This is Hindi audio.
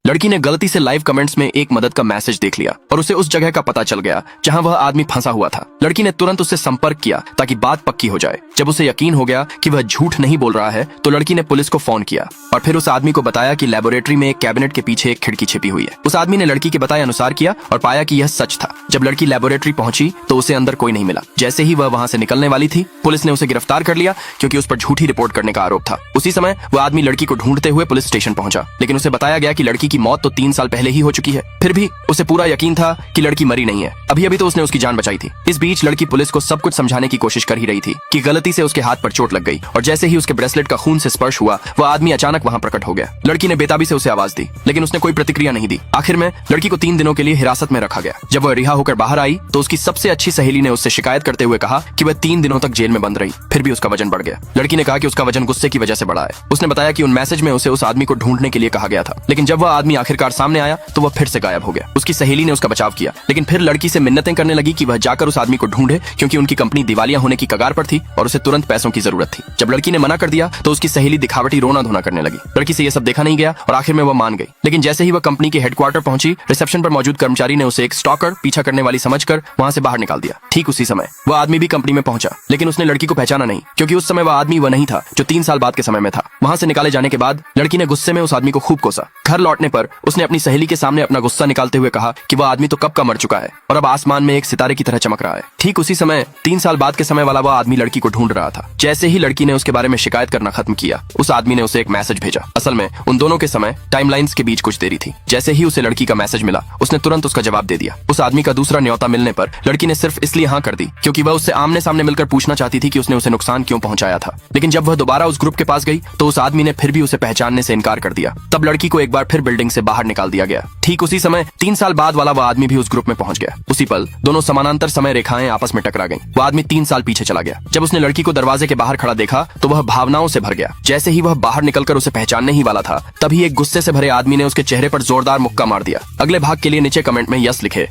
लड़की ने गलती से लाइव कमेंट्स में एक मदद का मैसेज देख लिया और उसे उस जगह का पता चल गया जहां वह आदमी फंसा हुआ था। लड़की ने तुरंत उससे संपर्क किया ताकि बात पक्की हो जाए। जब उसे यकीन हो गया कि वह झूठ नहीं बोल रहा है तो लड़की ने पुलिस को फोन किया और फिर उस आदमी को बताया कि लेबोरेटरी में एक कैबिनेट के पीछे एक खिड़की छिपी हुई है। उस आदमी ने लड़की के बताए अनुसार किया और पाया कि यह सच था। जब लड़की लेबोरेटरी पहुंची तो उसे अंदर कोई नहीं मिला। जैसे ही वह वहां से निकलने वाली थी, पुलिस ने उसे गिरफ्तार कर लिया क्योंकि उस पर झूठी रिपोर्ट करने का आरोप था। उसी समय वह आदमी लड़की को ढूंढते हुए पुलिस स्टेशन पहुंचा, लेकिन उसे बताया गया कि लड़की की मौत तो 3 साल पहले ही हो चुकी है। फिर भी उसे पूरा यकीन था कि लड़की मरी नहीं है, अभी अभी तो उसने उसकी जान बचाई थी। इस बीच लड़की पुलिस को सब कुछ समझाने की कोशिश कर ही रही थी कि गलती से उसके हाथ पर चोट लग गई और जैसे ही उसके ब्रेसलेट का खून से स्पर्श हुआ, वह आदमी अचानक वहां प्रकट हो गया। लड़की ने बेताबी से उसे आवाज दी, लेकिन उसने कोई प्रतिक्रिया नहीं दी। आखिर में लड़की को 3 दिनों के लिए हिरासत में रखा गया। जब वह रिहा होकर बाहर आई तो उसकी सबसे अच्छी सहेली ने उससे शिकायत करते हुए कहा कि वह 3 दिनों तक जेल में बंद रही, फिर भी उसका वजन बढ़ गया। लड़की ने कहा कि उसका वजन गुस्से की वजह से बढ़ा है। उसने बताया कि उन मैसेज में उसे उस आदमी को ढूंढने के लिए कहा गया था, लेकिन जब वह आदमी आखिरकार सामने आया तो वह फिर से गायब हो गया। उसकी सहेली ने उसका बचाव किया, लेकिन फिर लड़की से मिन्नतें करने लगी कि वह जाकर उस आदमी को ढूंढे क्योंकि उनकी कंपनी दिवालिया होने की कगार पर थी और उसे तुरंत पैसों की जरूरत थी। जब लड़की ने मना कर दिया तो उसकी सहेली दिखावटी रोना धोना करने लगी। लड़की से यह सब देखा नहीं गया और आखिर में वह मान गई। लेकिन जैसे ही वह कंपनी के हेडक्वार्टर पहुंची, रिसेप्शन पर मौजूद कर्मचारी ने उसे एक स्टॉकर, पीछा करने वाली समझकर वहां से बाहर निकाल दिया। ठीक उसी समय वह आदमी भी कंपनी में पहुंचा, लेकिन उसने लड़की को पहचाना नहीं क्योंकि उस समय वह आदमी वह नहीं था जो 3 साल बाद के समय में था। वहां से निकाले जाने के बाद लड़की ने गुस्से में उस आदमी को खूब कोसा। घर लौटने पर उसने अपनी सहेली के सामने अपना गुस्सा निकालते हुए कहा कि वह आदमी तो कब का मर चुका है और अब आसमान में एक सितारे की तरह चमक रहा है। ठीक उसी समय 3 साल बाद के समय वाला वह आदमी लड़की को ढूंढ रहा था। जैसे ही लड़की ने उसके बारे में शिकायत करना खत्म किया, उस आदमी ने उसे एक मैसेज भेजा। असल में उन दोनों के समय टाइमलाइंस के बीच कुछ देरी थी। जैसे ही उसे लड़की का मैसेज मिला, उसने तुरंत उसका जवाब दे दिया। उस आदमी का दूसरा न्योता मिलने पर लड़की ने सिर्फ इसलिए हाँ कर दी क्योंकि वह उससे आमने सामने मिलकर पूछना चाहती थी कि उसने उसे नुकसान क्यों पहुंचाया था। लेकिन जब वह दोबारा उस ग्रुप के पास गई तो उस आदमी ने फिर भी उसे पहचानने से इनकार कर दिया। तब लड़की को एक बार फिर बिल्डिंग से बाहर निकाल दिया गया। ठीक उसी समय 3 साल बाद वाला वह आदमी भी उस ग्रुप में पहुंच गया। उसी पल दोनों समानांतर समय रेखाएं आपस में टकरा गईं। वह आदमी 3 साल पीछे चला गया। जब उसने लड़की को दरवाजे के बाहर खड़ा देखा तो वह भावनाओं से भर गया। जैसे ही वह बाहर निकलकर उसे पहचानने ही वाला था, तभी एक गुस्से से भरे आदमी ने उसके चेहरे पर जोरदार मुक्का मार दिया। अगले भाग के लिए नीचे कमेंट में यस लिखे